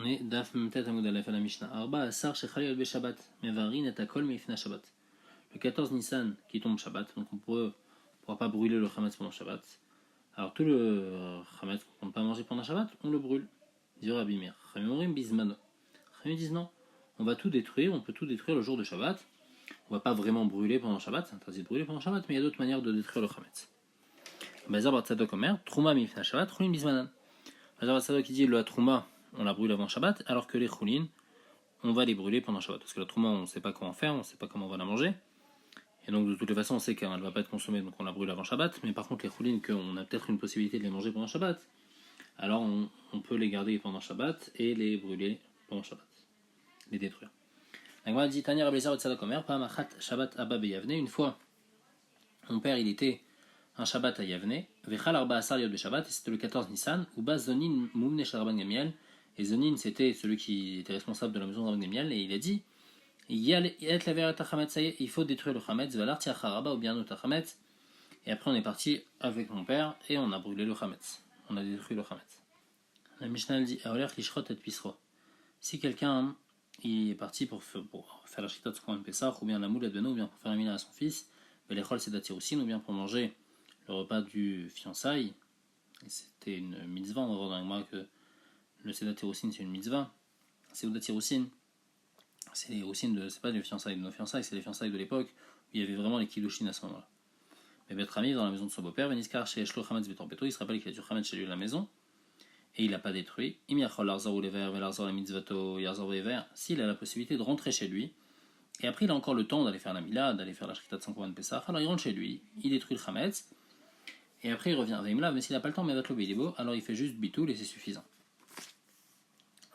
On est Daf Memtet Amoud Aleph à la Mishnah. Arba Asar Shechali Al Beshabbat. Mevarin et Akol Meifna Shabbat. Le 14 Nissan qui tombe Shabbat, donc on ne pourra pas brûler le Chametz pendant Shabbat. Alors tout le Chametz qu'on ne peut pas manger pendant Shabbat, on le brûle. Dit Rabbi Meir. Chamemorim Bismano. Chachamim disent non, on va tout détruire, on peut tout détruire le jour de Shabbat. On ne va pas vraiment brûler pendant Shabbat, c'est interdit de brûler pendant Shabbat, mais il y a d'autres manières de détruire le Chametz. Bazar Bar Tzadok Omer, Trouma Meifna Shabbat, Choulin Bismanan. Bazar Bar Tzadok qui dit la Trouma, on la brûle avant Shabbat, alors que les choulines, on va les brûler pendant Shabbat. Parce que la trouma, on ne sait pas comment faire, on ne sait pas comment on va la manger. Et donc, de toutes les façons, on sait qu'elle ne va pas être consommée, donc on la brûle avant Shabbat. Mais par contre, les choulines, qu'on a peut-être une possibilité de les manger pendant Shabbat, alors on peut les garder pendant Shabbat et les brûler pendant Shabbat. Les détruire. La Gemara dit Tanya Rabbi Eliezer Tzadok Omer, Pa'amachat Shabbat Abba Beyavne. Une fois, mon père, il était un Shabbat à Yavne, Vechal Arba Asar Yod Shabbat, et c'était le 14 Nissan, ou Bas Zonin Moumne Sharaban Gamiel. Et Zonin, c'était celui qui était responsable de la maison de Rabban Gamiel, et il a dit il faut détruire le Chametz, ou bien notre Chametz. Et après, on est parti avec mon père et on a brûlé le Chametz. On a détruit le Chametz. La Mishnah dit si quelqu'un il est parti pour faire la Shita de Korban Pessah, ou bien la moule Adbeno, ou bien pour faire la mina à son fils, ou bien pour manger le repas du fiançailles, et c'était une mitzvah, on va voir dans la Gemara que le Seudat Tirousin c'est une mitzvah. Seudat Tirousin, c'est les Roussines c'est pas les fiançailles de nos fiançailles, c'est les fiançailles de l'époque où il y avait vraiment les Kiddushin à ce moment-là. Mais Betrami, dans la maison de son beau-père, Veniskar chez Eshlo Chametz Betorbeto, il se rappelle qu'il a du Chametz chez lui à la maison et il l'a pas détruit. Imiachol Larzor ou les verts, Velarzor la mitzvato, Yarzor les verts, s'il a la possibilité de rentrer chez lui et après il a encore le temps d'aller faire la Mila, d'aller faire la Shrita de Korban Pessah, alors il rentre chez lui, il détruit le Chametz et après il revient. Mais s'il n'a pas le temps, alors il fait juste Bitoul et c'est suffisant.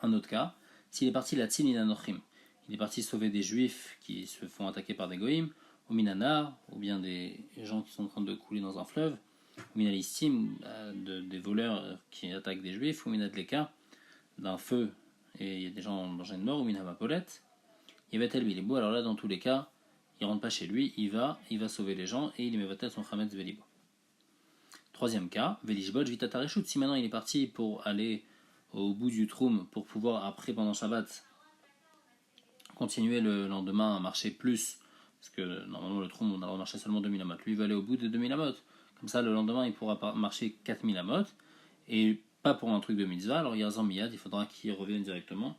Un autre cas, s'il est parti la Tzinin Anochim, il est parti sauver des juifs qui se font attaquer par des goïms, ou minanar, ou bien des gens qui sont en train de couler dans un fleuve, ou minalistim, des voleurs qui attaquent des juifs, ou minadleka, d'un feu, et il y a des gens en danger de mort, ou minamapolette. Il va tel bilibo, alors là dans tous les cas, il rentre pas chez lui, il va sauver les gens, et il met va son chametz velibo. Troisième cas, velishbot vitatareshut, si maintenant il est parti pour aller au bout du troum pour pouvoir après pendant Shabbat continuer le lendemain à marcher plus, parce que normalement le troum on a le droit de marcher seulement 2000 amot, lui il va aller au bout de 2000 amot, comme ça le lendemain il pourra marcher 4000 amot et pas pour un truc de mitzvah, alors il y a un miyad, il faudra qu'il revienne directement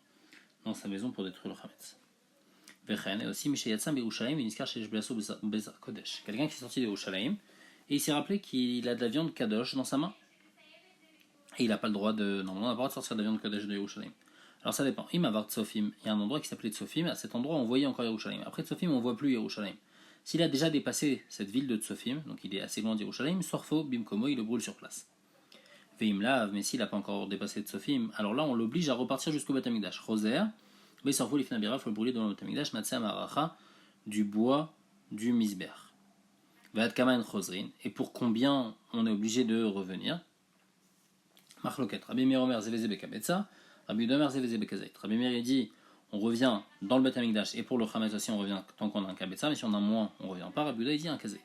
dans sa maison pour détruire le chametz. Vechen, et aussi Mishayatsam Yerushalayim et Niskar Shesh Blaso Bezar Kodesh, quelqu'un qui est sorti de Yerushalayim et il s'est rappelé qu'il a de la viande kadosh dans sa main. Et il n'a pas le droit de. Normalement, on n'a pas le droit de sortir de la viande Kodesh de Yerushalayim. Alors ça dépend. Imavar Tsofim, il y a un endroit qui s'appelait Tsofim, à cet endroit on voyait encore Yerushalayim. Après Tsofim, on ne voit plus Yerushalayim. S'il a déjà dépassé cette ville de Tsofim, donc il est assez loin d'Yerushalayim, Sorfo, Bimkomo, il le brûle sur place. Veimlav, mais s'il n'a pas encore dépassé Tsofim, alors là on l'oblige à repartir jusqu'au Beth Amikdash. Roser, mais Sorfo, l'Ifnabira, il faut le brûler dans le Beth Amikdash, Matsam Aracha, du bois du Misber. Vead Kaman Chosrin, et pour combien on est obligé de revenir? Marloket, Rabbi Meir Omer Zeveze Bekabetza, Rabbi Udomer Zeveze Bekazait. Rabbi Meir il dit on revient dans le Beth Amikdash et pour le Chametz aussi on revient tant qu'on a un Kabetza, mais si on a moins on revient pas. Rabbi Udomer dit un Kazait.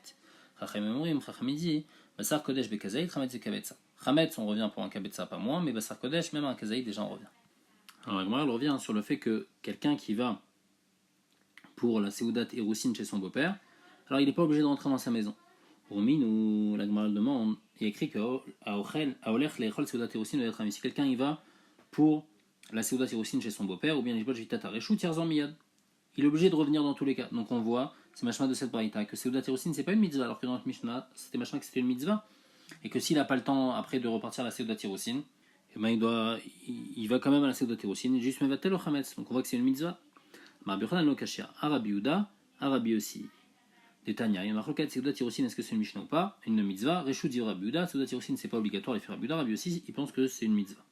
Chachamim Morim, Chachamim dit Basar Kodesh Bekazait, Chametz et Kabetza. Chametz on revient pour un Kabetza pas moins, mais Basar Kodesh même un Kazait déjà on revient. Alors la Gemara elle revient sur le fait que quelqu'un qui va pour la Seudat Erousin chez son beau-père, alors il n'est pas obligé de rentrer dans sa maison. Romin ou la Gemara demande, il y a écrit que si quelqu'un y va pour la Seudat Erousin chez son beau-père, ou bien il est obligé de revenir dans tous les cas. Donc on voit, c'est machma de cette braïta, que Seudat Erousin c'est pas une mitzvah, alors que dans notre Mishnah c'était machma que c'était une mitzvah, et que s'il n'a pas le temps après de repartir à la Seudat Erousin, eh ben il va quand même à la Seudat Erousin, juste me va-t-elle au Chametz. Donc on voit que c'est une mitzvah. Ma'abiyochanan lo kashia, Arabi Uda, Arabi aussi. Tanya, il y a marqué Seudat Erousin, est-ce que c'est une Mishnah ou pas? Une mitzvah. Reshut dit Rabbi Uda, Seudat Erousin c'est pas obligatoire les faire Rabbi Uda. Rabbi aussi il pense que c'est une mitzvah.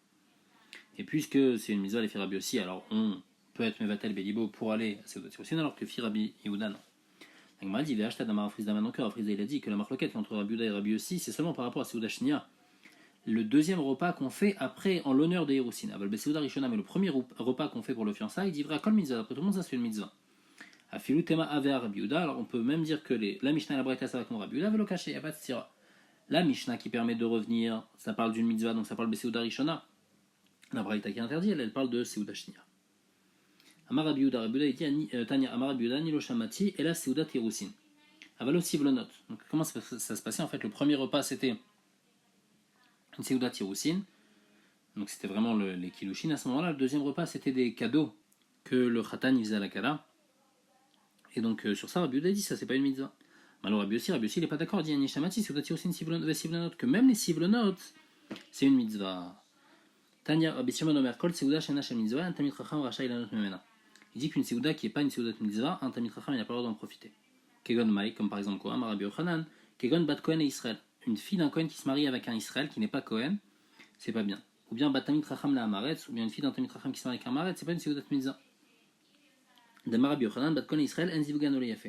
Et puisque c'est une mitzvah les faire Rabbi aussi, alors on peut être mevatel belibo pour aller à Seudat Erousin, alors que Rabbi Yehuda non. Donc m'a dit il a acheté dans Marafriz d'Amanonker, Afriz il a dit que la marquette entre Rabbi Uda et Rabbi aussi c'est seulement par rapport à Seudat Shnia, le deuxième repas qu'on fait après en l'honneur des Erousin. Aval Beseuda Rishona, mais le premier repas qu'on fait pour le fiançailles, il dit vrai kol mitzvah. Après tout le monde ça c'est une mitzvah. Afilutema Avea Rabbi Uda, alors on peut même dire que la Mishnah et la Braïta ça va comme Rabbi Uda, mais le caché, il n'y a pas de stira. La Mishnah qui permet de revenir, ça parle d'une mitzvah, donc ça parle de Beseuda Rishona. La braïta qui est interdite, elle parle de Seuda Shnia. Amar Rabbi Yehuda, Rabbi Yehuda dit Tanya Amar Rabbi Yehuda Nilo Shamati et la Seuda Tirusin. Avalo Sivlonot. Donc comment ça se passait en fait? Le premier repas c'était une Seuda Tirusin. Donc c'était vraiment les Kilushin à ce moment-là. Le deuxième repas c'était des cadeaux que le Khatan faisait à la Kala. Et donc sur ça Rabbi Yehuda dit ça c'est pas une mitzvah. Alors Rabbi Yossi il n'est pas d'accord, il dit Anishamati Seuda Tirusin Sivlonot, que même les Sivlonot c'est une mitzvah. Tanya Rabbi Shimon Omer Kol Seuda Shena Shel Mitzvah, un Tamid Chacham Racha Ilanot Memena. Il dit qu'une Seuda qui n'est pas une Seuda de Mitzvah, un Tamid Chacham il n'a pas le droit d'en profiter. Kegon Mai, comme par exemple quoi, Rabbi Yochanan, Kegon Bat Kohen et Israël. Une fille d'un Kohen qui se marie avec un Israël qui n'est pas Kohen, c'est pas bien. Ou bien Bat Tamid Chacham la Amaretz, ou bien une fille d'un Tamid Chacham qui se marie avec un Amaretz, c'est pas une Seuda de Mitzvah. Damar Rabbi Yochanan, Bat Kohen et Israël, En Zivugan Ole Yafe.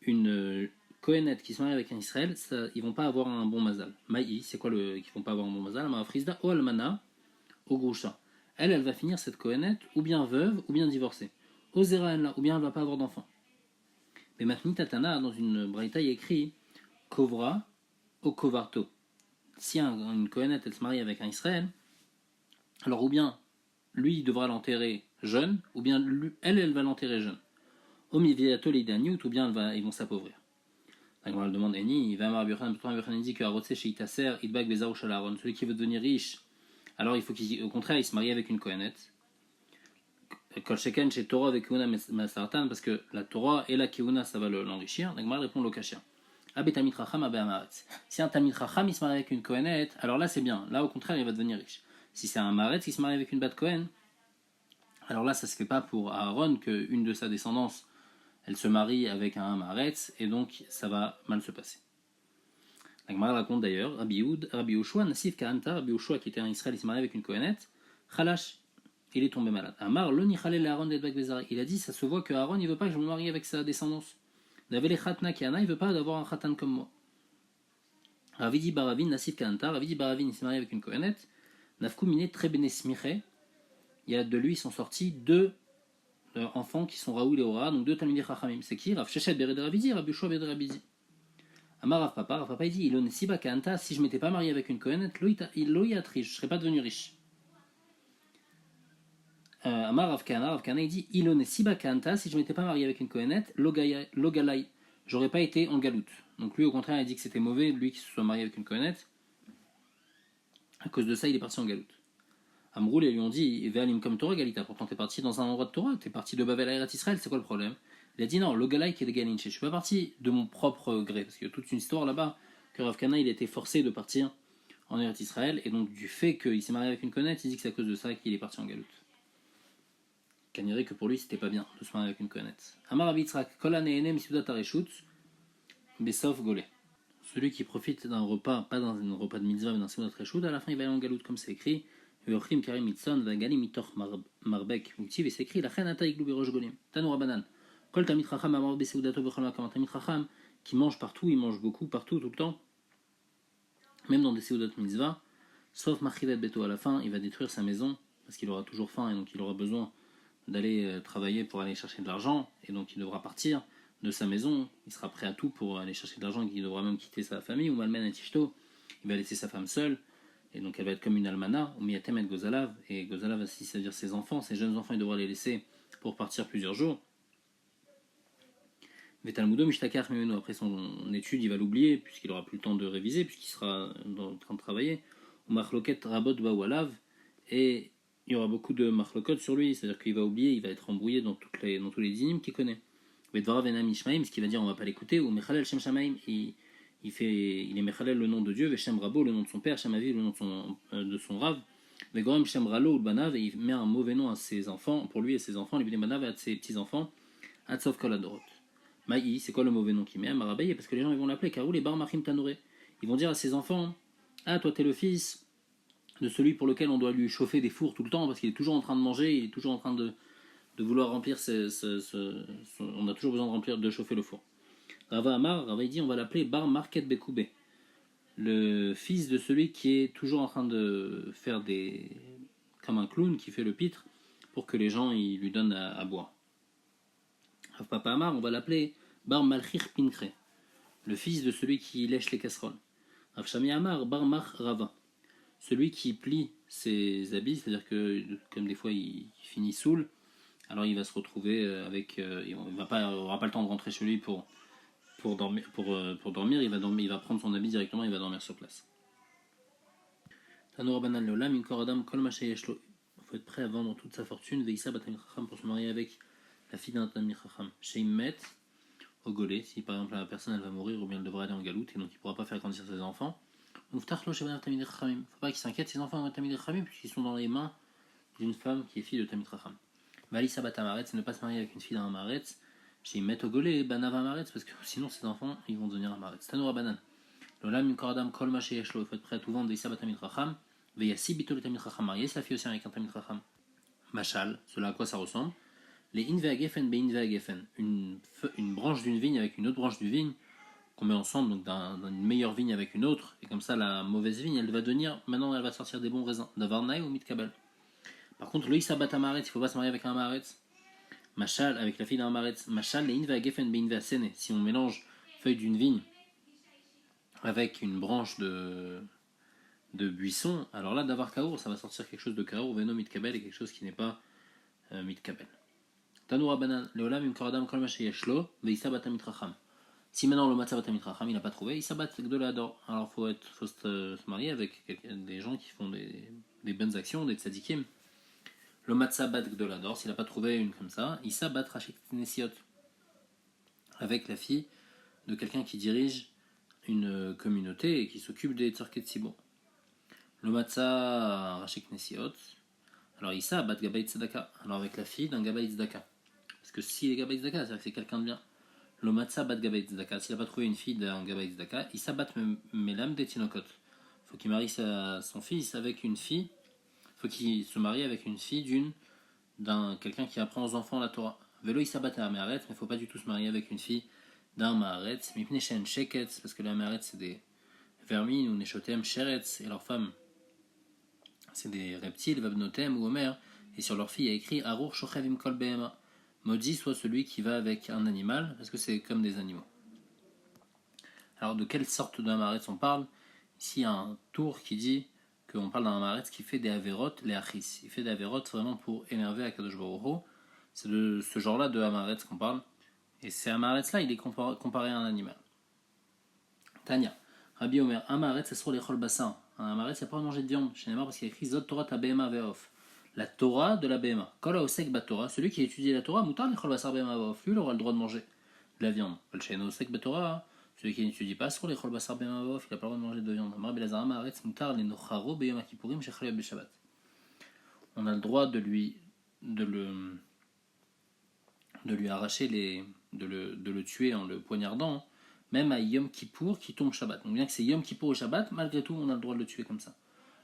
Une Kohenette qui se marie avec un Israël, ça, ils vont pas avoir un bon mazal. Maï, c'est quoi le qui vont pas avoir un bon mazal? Ma Frisda O Almana, O Grusha. Elle va finir cette Kohenette ou bien veuve ou bien divorcée. Ozera elle ou bien elle va pas avoir d'enfant. Mais Matni Tatana, dans une braïta, il écrit Kovra o Kovarto. Si une Kohenette elle se marie avec un Israël, alors ou bien lui il devra l'enterrer jeune, ou bien elle va l'enterrer jeune. Omiviato Leidaniut, ou bien ils vont s'appauvrir. Donc on demande Eni, il va avoir Birchan dit que Arotse chez Itaser, Idbag Bezao Shalaron, celui qui veut devenir riche, alors il faut qu'au contraire il se marie avec une Kohenette. Kol Sheken chez Torah avec Keuna Masartan, parce que la Torah et la Keuna ça va l'enrichir. Donc répond Lokashia. Abetamit Racham Abe Amaretz. Si un Tamit Racham il se marie avec une Kohenette, alors là c'est bien. Là au contraire il va devenir riche. Si c'est un Amaretz qui se marie avec une Bat Kohen, alors là ça se fait pas pour Aaron qu'une de sa descendance elle se marie avec un Amaretz et donc ça va mal se passer. La Gemara raconte d'ailleurs Rabbi Yoshua, Nassif Kahanta, Rabbi Yoshua qui était un Israël, il se marie avec une Kohenette, Khalash, il est tombé malade. Amar, Loni Khalel Aaron Dedbak Bezari, il a dit ça se voit que Aaron il veut pas que je me marie avec sa descendance. Davele Khatna Kiana, il veut pas d'avoir un Khatan comme moi. Ravidi Baravin, Nassif Kahanta, Ravidi Baravin, il s'est marié avec une Kohenette, Nafku Mine Trebene Smiche, il y a de lui, ils sont sortis deux enfants qui sont Raoul et Ora, donc deux Talmidei Chachamim. C'est qui? Rav Shechet Bered Ravidi, Rabbi Yoshua Bered Rabidi. Amar Rav Papa il dit Ilon Siba Kanta, si je m'étais pas marié avec une Kohenette, Loïatri, je serais pas devenu riche. Amar Rav Kana il dit Ilon Siba Kanta, si je m'étais pas marié avec une Kohenette, Logalai, j'aurais pas été en galoute. Donc lui au contraire il dit que c'était mauvais, lui qui se soit marié avec une Kohenette. À cause de ça il est parti en galoute. Amroul et lui ont dit Ve'alim comme Torah Galita, pourtant t'es parti dans un endroit de Torah, t'es parti de Babel à Eretz Israël, c'est quoi le problème? Il a dit non, Logalai qui est de Galinche, je suis pas parti de mon propre gré, parce qu'il y a toute une histoire là-bas que Rav Kana il a été forcé de partir en Eretz Israël, et donc du fait qu'il s'est marié avec une Kohenette, il dit que c'est à cause de ça qu'il est parti en galoute. Cagnerait que pour lui c'était pas bien de se marier avec une Kohenette. Amar Abitzrak, Kolan et Enem Sudat Areshut, Besov Golé. Celui qui profite d'un repas, pas d'un repas de mitzvah, mais d'un Sudat Areshut, à la fin il va aller en galoute comme c'est écrit. Veochlim Karim Mitzon, Vagali Mitoch Marbek, Uktiv, et c'est écrit la Chen Ata Iglu Berosh Golim. Tanoura Banan. Kol Tamit Chacham Amar Beseudato Bechol Makam. Tamit Chacham qui mange partout, il mange beaucoup, partout, tout le temps, même dans des Seudat Mitzvah, sauf Machivet Beto à la fin, il va détruire sa maison parce qu'il aura toujours faim et donc il aura besoin d'aller travailler pour aller chercher de l'argent et donc il devra partir de sa maison. Il sera prêt à tout pour aller chercher de l'argent, il devra même quitter sa famille ou Malmen et Tishto. Il va laisser sa femme seule. Et donc elle va être comme une almana, ou miyatem et Gozalav, et Gozalav aussi, c'est-à-dire ses enfants, ses jeunes enfants, il devra les laisser pour partir plusieurs jours. Vetalmudo Mishtakar Memeno, après son étude, il va l'oublier, puisqu'il aura plus le temps de réviser, puisqu'il sera en train de travailler. Ou Machloket Rabot Bawalav, et il y aura beaucoup de Machlokot sur lui, c'est-à-dire qu'il va oublier, il va être embrouillé dans tous les dinim qu'il connaît. Vedvara Venam Ishmaim, ce qui va dire on va pas l'écouter, ou Mechalel Shem Shamaim, il est Mechalel le nom de Dieu, Veshem Rabo le nom de son père, Shem Aviv le nom de son Rav, Vegorem Shem Ralo ou Banav, et il met un mauvais nom à ses enfants, pour lui et ses enfants, lui Banav et à ses petits-enfants, Atsov Koladorot. Maï, c'est quoi le mauvais nom qu'il met? Marabaye, parce que les gens ils vont l'appeler Karou les Bar Machim Tanoré. Ils vont dire à ses enfants ah, toi t'es le fils de celui pour lequel on doit lui chauffer des fours tout le temps, parce qu'il est toujours en train de manger, il est toujours en train de vouloir remplir on a toujours besoin de remplir, de chauffer le four. Rava Amar, Rava dit on va l'appeler Bar Market Bekoubé, le fils de celui qui est toujours en train de faire comme un clown qui fait le pitre pour que les gens ils lui donnent à boire. Rav Papa Amar, on va l'appeler Bar Malchir Pinkre, le fils de celui qui lèche les casseroles. Rav Shami Amar, Bar Mach Rava, celui qui plie ses habits, c'est-à-dire que comme des fois il finit saoul, alors il va se retrouver il aura pas le temps de rentrer chez lui pour dormir, il va prendre son habit directement, il va dormir sur place. Tanoura Banan Leolam, Inkor Adam Kol Mashayeshlo. Il faut être prêt à vendre toute sa fortune, Veissa Batamit Chacham, pour se marier avec la fille d'un Tamit Chacham. Sheimmet, au Golé, si par exemple la personne elle va mourir ou bien elle devra aller en galoute et donc il ne pourra pas faire grandir ses enfants. Il ne faut pas qu'il s'inquiète, ses enfants vont être Tamid Chachamim puisqu'ils sont dans les mains d'une femme qui est fille de Tamid Chacham. Valissa Batamaretz, c'est ne pas se marier avec une fille d'un Amaretz. Chez Met au Golé, Banav Amaretz, parce que sinon ses enfants ils vont devenir Amaretz. Tanoura Banan. L'Olam Koradam Kol Mashayeshlo, il faut être prêt à tout vendre, Veissa Batamid Chacham. Veyassi Bito le Tamid Chacham, marié, c'est la fille aussi avec un Tamid Chacham. Machal, cela à quoi ça ressemble. Les Inve Agefen, Be Inve Agefen, une branche d'une vigne avec une autre branche d'une vigne, qu'on met ensemble, donc d'une meilleure vigne avec une autre, et comme ça la mauvaise vigne, elle va devenir, maintenant elle va sortir des bons raisins, d'Avarnaï ou Mitkabel. Par contre, le Issa Bat Amaretz, il ne faut pas se marier avec un Amaretz. Machal, avec la fille d'un Amaretz. Machal, les Inve Agefen, Be Inve Asene, si on mélange feuilles d'une vigne avec une branche de buisson, alors là, d'avoir Kaour, ça va sortir quelque chose de Kaour, Veno Mitkabel, et quelque chose qui n'est pas Mitkabel. Tanoura Banan, Leolam Imkoradam Kol Mashayeshlo, Veissa Batamit Chacham. Si maintenant le Matzah Batamit Chacham il n'a pas trouvé, il s'abat de l'ador. Alors il faut se marier avec des gens qui font des bonnes actions, des tzadikim. Le Matzah Bat de l'ador, s'il n'a pas trouvé une comme ça, il s'abat Rachik Nesiot. Avec la fille de quelqu'un qui dirige une communauté et qui s'occupe des Tzorket Tzibur. Le Matzah Rachik Nesiot, alors il s'abat Gabay Tzedaka. Alors avec la fille d'un Gabay Tzedaka. Parce que s'il est Gabay Tzedaka, c'est-à-dire que c'est quelqu'un de bien. Le Matzah Bat Gabay Tzedaka, s'il n'a pas trouvé une fille d'un Gabay Tzedaka, il s'abat Melam de Tinokot. Il faut qu'il marie son fils avec une fille. Il faut qu'il se marie avec une fille d'un quelqu'un qui apprend aux enfants la Torah. Velo il s'abat à Amaret, mais il ne faut pas du tout se marier avec une fille d'un Maharet. Mipne Shen Sheketz, parce que les Amaret c'est des vermines ou Neshotem Sheretz, et leurs femmes c'est des reptiles, Vabnotem ou Omer, et sur leur fille il y a écrit Arur Shochevim Kol Behema. Maudit soit celui qui va avec un animal, parce que c'est comme des animaux. Alors de quelle sorte d'amaretz on parle? Ici il y a un tour qui dit qu'on parle d'un amaretz qui fait des avérotes, les achis. Il fait des avérotes vraiment pour énerver Akadosh Baruch Hu. C'est de ce genre-là de amaretz qu'on parle. Et ces amaretz-là, il est comparé à un animal. Tanya, Rabbi Omer, amaretz c'est sur les chol bassin. Un amaretz, il n'y a pas à manger de viande. Chez Neymar, parce qu'il y a écrit Zot Torah Tabema Veof. La Torah de la Bema. Kola Osek Batora, celui qui a étudié la Torah, Moutar les Chol Basar Bema Veof. Lui, il aura le droit de manger de la viande. Kolchen Osek Batora, celui qui n'étudie pas sur les Chol Basar Bema Veof, il n'a pas le droit de manger de viande. Mar Belazar Amaretz Moutar les Nocharo Beyom Akipurim Shechaleb Beshabbat. On a le droit de lui arracher de le tuer en le poignardant, même à Yom Kippour qui tombe Shabbat. Donc bien que c'est Yom Kippour au Shabbat, malgré tout on a le droit de le tuer comme ça.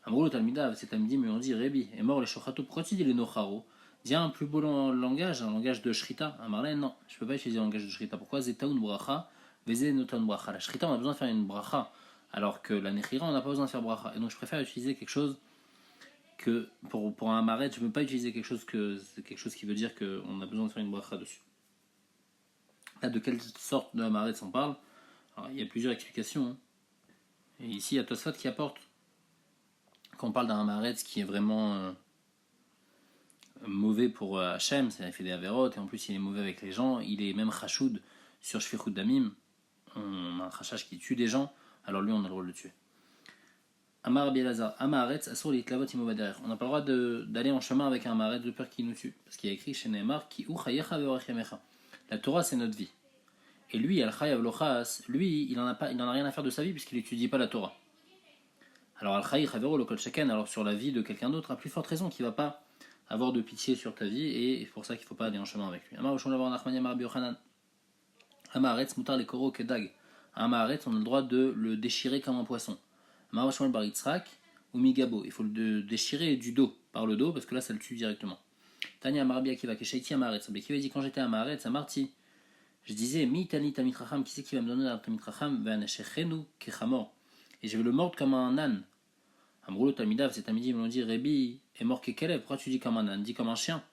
Amrou Talmidav, c'est Talmidim, mais on dit Rebi, est mort les Shochato. Pourquoi tu dis les Nocharo? Dis un plus beau langage, un langage de Shrita. Un Marlène, non, je ne peux pas utiliser un langage de Shrita. Pourquoi Zetaoun Bracha, Veze Notan Bracha. La Shrita, on a besoin de faire une Bracha, alors que la Nechira, on n'a pas besoin de faire Bracha. Et donc je préfère utiliser quelque chose que, pour un Maret, je ne peux pas utiliser quelque chose qui veut dire qu'on a besoin de faire une Bracha dessus. Là, de quelle sorte de Maret on parle? Alors, il y a plusieurs explications. Hein. Et ici, il y a Tosfot qui apporte. Quand on parle d'un Maharetz qui est vraiment mauvais pour Hachem, c'est-à-dire qu'il fait des avérotes, et en plus il est mauvais avec les gens, il est même chachoud sur Shfichut Damim, on a un chachach qui tue des gens, alors lui on a le droit de le tuer. Amar Bielazar, Amaharetz, Asur Litlavot Imovader. On n'a pas le droit d'aller en chemin avec un Maharetz de peur qu'il nous tue, parce qu'il y a écrit chez Neymar, Ki Uchayecha Veorechemecha. La Torah c'est notre vie. Et lui, Al-Chayav Lochas, lui, il en a rien à faire de sa vie puisqu'il n'étudie pas la Torah. Alors Al-Khaï, Chavero, le Kol Sheken, alors sur la vie de quelqu'un d'autre, à plus forte raison qu'il ne va pas avoir de pitié sur ta vie, et c'est pour ça qu'il ne faut pas aller en chemin avec lui. Amar Oshon Lavar Nachmani Amar Biochanan. Amaretz Mutar le Koro Kedag. Amaretz, on a le droit de le déchirer comme un poisson. Amar Oshon Bar Yitzhak ou Migabo. Il faut le déchirer du dos, par le dos, parce que là ça le tue directement. Tanya Amar Biakiva, Keshaiti Amaretz. Biakiva dit quand j'étais Amaretz, Amarti, je disais Mi Tani Tamit Racham, qui c'est qui va me donner un Tamit Racham, Ve'anashechenu Kechamor. Et je vais le mordre comme un âne. Amroulo Talmidav, c'est Talmidim, ils m'ont dit Rebi est mort Kekelev, pourquoi tu dis comme un âne? Dis comme un chien.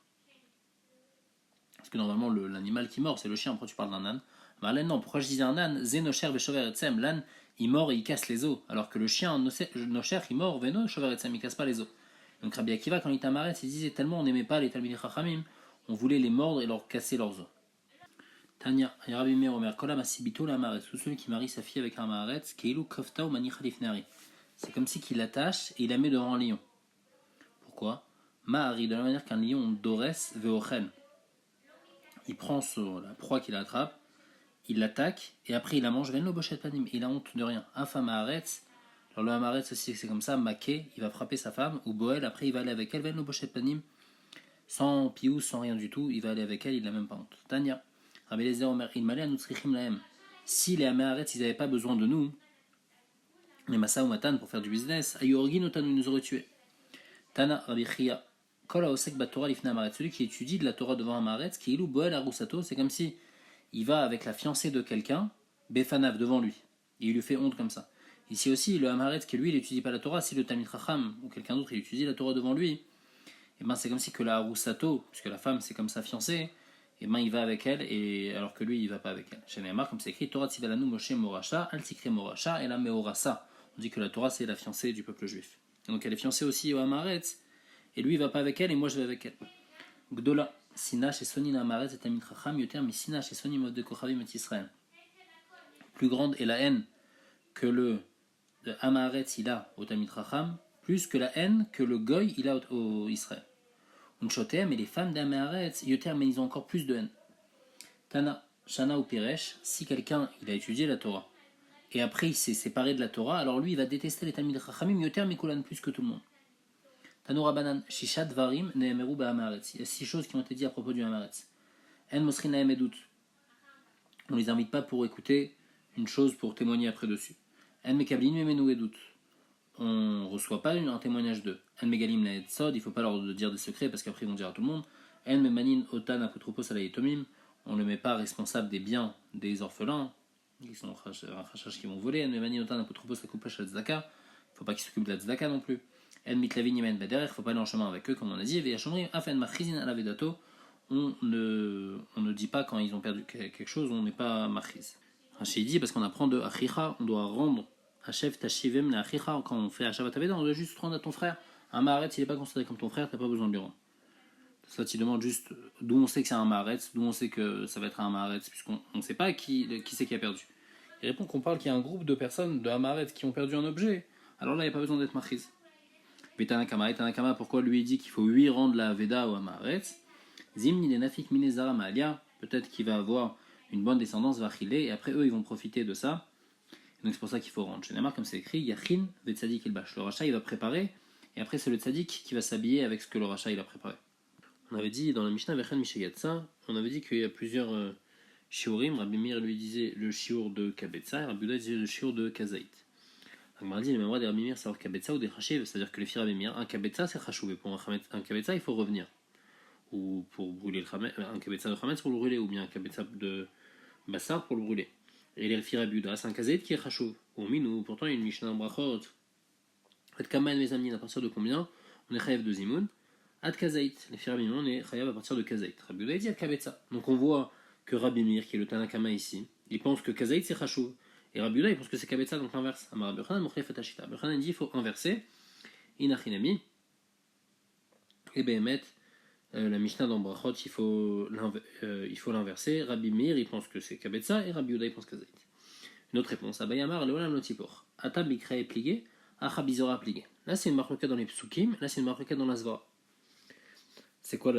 Parce que normalement, l'animal qui mord, c'est le chien, pourquoi tu parles d'un âne? Marlène, non, pourquoi je disais un âne? Zénocher Veshover Etsem, l'âne il mord et il casse les os, alors que le chien nocher, il mord, veno, shoveretzem, il casse pas les os. Donc Rabbi Akiva, quand il était à Maretz, il disait tellement on n'aimait pas les Talmidei Chachamim, on voulait les mordre et leur casser leurs os. Tanya, Rabbi Meir Omer, Kolam Asibito la Maretz, tout celui qui marie sa fille avec un Maretz, Keilu Kofta ou Manicha Lifnari. C'est comme si qu'il l'attache et il la met devant un lion. Pourquoi Mahari, de la manière qu'un lion dorès veochen. Il prend la proie qu'il attrape, il l'attaque et après il la mange, venlo bochet panim, il a honte de rien. Infam Haaretz, alors le Haaretz aussi c'est comme ça, Maké, il va frapper sa femme, ou Boel, après il va aller avec elle, venlo bochet panim, sans piou, sans rien du tout, il va aller avec elle, il n'a même pas honte. Tania, Rabbi Eliezer Omer, il m'allait à nous tzrichim lahem. Si les Haaretz ils n'avaient pas besoin de nous, les Massa ou Matan pour faire du business, Ayorgi notamment nous aurait tués. Tana Rabbi Chia, Kol haosek batorah lifnei hamaretz, celui qui étudie de la Torah devant un Haaretz, qui ilou Boel arusato, c'est comme si il va avec la fiancée de quelqu'un, Befanav, devant lui, et il lui fait honte comme ça. Ici aussi, le Hamaretz, qui lui, il n'étudie pas la Torah, si le Talmid Chacham ou quelqu'un d'autre, il étudie la Torah devant lui, et ben c'est comme si que la Harusato, puisque la femme c'est comme sa fiancée, et ben il va avec elle, et alors que lui, il va pas avec elle. Chez Neymar, comme c'est écrit, Torah Tzivalanu Moshe Moracha, Al Tikre Moracha, et la Meorasa. On dit que la Torah c'est la fiancée du peuple juif. Et donc elle est fiancée aussi au Hamaretz, et lui il va pas avec elle, et moi je vais avec elle. Gdola. Sina chez Sonin Hamaretz et Talmid Chacham yoter mi Sina chez Sonin Mot de Kochavim et Israël. Plus grande est la haine que le Hamaretz il a au Talmid Chacham, plus que la haine que le Goy il a au Israël. Unshotem et les femmes d'Hamaretz yoter, mais ils ont encore plus de haine. Tana, Shana ou Piresh, si quelqu'un il a étudié la Torah et après il s'est séparé de la Torah, alors lui il va détester les Talmid Chachamim yoter Mikulan plus que tout le monde. Tanoura Banan, Shishat Varim, Nehemeru Ba'Hamaretz. Il y a 6 choses qui ont été dites à propos du Hamaretz. En Mosrin Nahem Edut. On les invite pas pour écouter une chose pour témoigner après dessus. En Mekablin Memenu Edut. On ne reçoit pas un témoignage d'eux. En Megalim Naed Sod, il ne faut pas leur dire des secrets parce qu'après ils vont dire à tout le monde. En Memanin Otan Apotropos Alayetomim. On ne le met pas responsable des biens des orphelins. Ils sont un rachach qui vont voler. En Memanin Otan Apotropos Lakupash Tzedaka. Il ne faut pas qu'ils s'occupent de la Tzedaka non plus. El mitlavin yemen beder, il ne faut pas aller en chemin avec eux, comme on a dit. Et afen machizin ala vedato, on ne dit pas quand ils ont perdu quelque chose, on n'est pas machiz. Rashi dit parce qu'on apprend de achicha, on doit rendre achef tashivem la achicha quand on fait achavat aveda, on doit juste rendre à ton frère. Un maharetz, il n'est pas considéré comme ton frère, t'as pas besoin de lui rendre. Ça, tu demandes juste d'où on sait que c'est un maharetz, d'où on sait que ça va être un maharetz, puisqu'on ne sait pas qui c'est qui a perdu. Il répond qu'on parle qu'il y a un groupe de personnes de maharetz qui ont perdu un objet. Alors là, il n'y a pas besoin d'être machiz. Tanakama, pourquoi lui dit qu'il faut lui rendre la Veda ou Hamaretz? Zimni de Nafik Minezara Maalia, peut-être qu'il va avoir une bonne descendance, va chiler, et après eux ils vont profiter de ça. Donc c'est pour ça qu'il faut rendre. Chez Neymar, comme c'est écrit, Yachin Vetzadik il bâche. Le rachat il va préparer, et après c'est le Tzadik qui va s'habiller avec ce que le rachat il a préparé. On avait dit dans la Mishnah Vechen Mishagatsa, on avait dit qu'il y a plusieurs shiurim. Rabbi Meir lui disait le shiur de Kabetza, et Rabbi Uda disait le shiur de Kazaït. Donc, dit, le même droit des Rabbi Meir, c'est kabetza ou des chashiv, c'est-à-dire que les filles Rabbi Meir, un kabetza c'est chashouv, et pour un kabetza il faut revenir. Ou pour brûler le chametz, un kabetza de chametz pour le brûler, ou bien un kabetza de bassar pour le brûler. Et les filles Rabbi Uda, c'est un kazait qui est chashouv. Ou minou, pourtant il y a une mishnah en brachot. Ad kaman mes amis, à partir de combien on est chayav de zimoun. Ad kazait, les filles Rabbi Meir, on est chayav à partir de kazait. Rabbi Uda dit ad kabetza. Donc on voit que Rabbi Meir, qui est le Tanakama ici, il pense que kazait c'est chashouv. Et Rabbi Uda, il pense que c'est Kabetza, donc l'inverse. Amar Rabbi Yochanan, Mochlef et Ashita. Rabbi Yochanan dit il faut inverser. Inachinami. Et Behemet, la Mishnah dans Brachot, il faut l'inverser. Rabbi Meir, il pense que c'est Kabetza, et Rabbi Uda, il pense que c'est Kazaït. Une autre réponse. Abayamar, Leolam Lotipor. Atam Bikra est plié, Achabizora plié. Là, c'est une marloquette dans les psukim, là, c'est une marloquette dans la Zvara. C'est quoi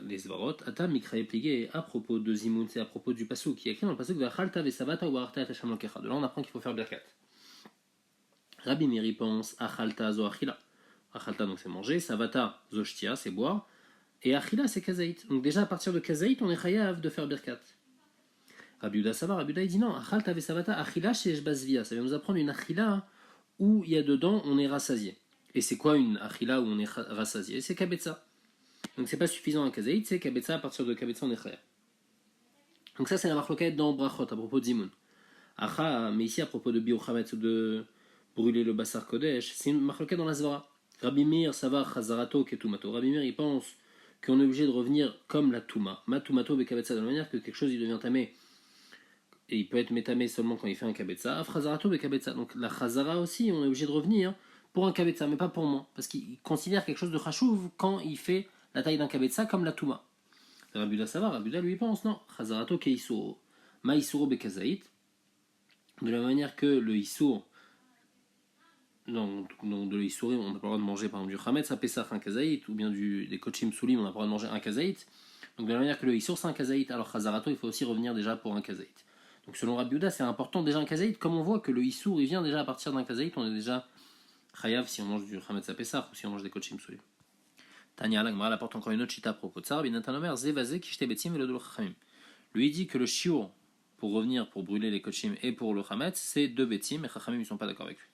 les Zvarot? Atam Mikra est plié à propos de Zimoun, c'est à propos du pasuk qui est écrit dans le pasuk Vachalta Vesavata ou Arta et Lokecha. De là, on apprend qu'il faut faire Birkat. Rabbi Meir pense Achalta zo Achila. Achalta, donc c'est manger, Savata zo Shtia, c'est boire, et Achila, c'est Kazaït. Donc déjà, à partir de Kazaït, on est chayav de faire Birkat. Rabbi Uda Savar, Rabbi Uda, il dit non, Achalta Vesavata Achila chez Eshbazvia. Ça vient nous apprendre une Achila où il y a dedans, on est rassasié. Et c'est quoi une Achila où on est rassasié? C'est Kabetza. Donc c'est pas suffisant à Kazaït, c'est Kabetza, à partir de Kabetza on est chayav. Donc ça c'est la marloquette dans Brachot à propos de Zimoun. Acha, mais ici à propos de Biochametz ou de brûler le Bassar Kodesh, c'est une marloquette dans la Zvara. Rabbi Meir, Savar, Chazarato, Ketumato. Rabbi Meir il pense qu'on est obligé de revenir comme la Touma. Matumato, Bekabetza, de la manière que quelque chose il devient tamé. et il peut être métamé seulement quand il fait un kabetza, afrazarato be kabetza. Donc la chazara aussi, on est obligé de revenir pour un kabetza, mais pas pour moi, parce qu'il considère quelque chose de chachouv quand il fait la taille d'un kabetza comme la touma. Rabuda ça va, Rabuda lui pense, non, chazarato ke isuro. Ma isuro be kazaït, de la manière que le isur, non, de l'isourim, on n'a pas le droit de manger par exemple du chametz à Pessah un kazaït, ou bien des kochim soulim, on n'a pas le droit de manger un kazaït. Donc de la manière que le issour c'est un kazaït, alors chazarato il faut aussi revenir déjà pour un kazaït. Donc selon Rabbi Yehuda c'est important déjà un kazaït, comme on voit que le issour il vient déjà à partir d'un kazaït, on est déjà chayav si on mange du chametz à Pessah ou si on mange des kochim soulim. Tania Lagmara apporte encore une autre chita à propos de ça, binatanomer zevazé kishte betzim velodol chachamim. Lui il dit que le shiur pour revenir pour brûler les kochim et pour le chametz c'est deux betzim et chachamim ils sont pas d'accord avec lui.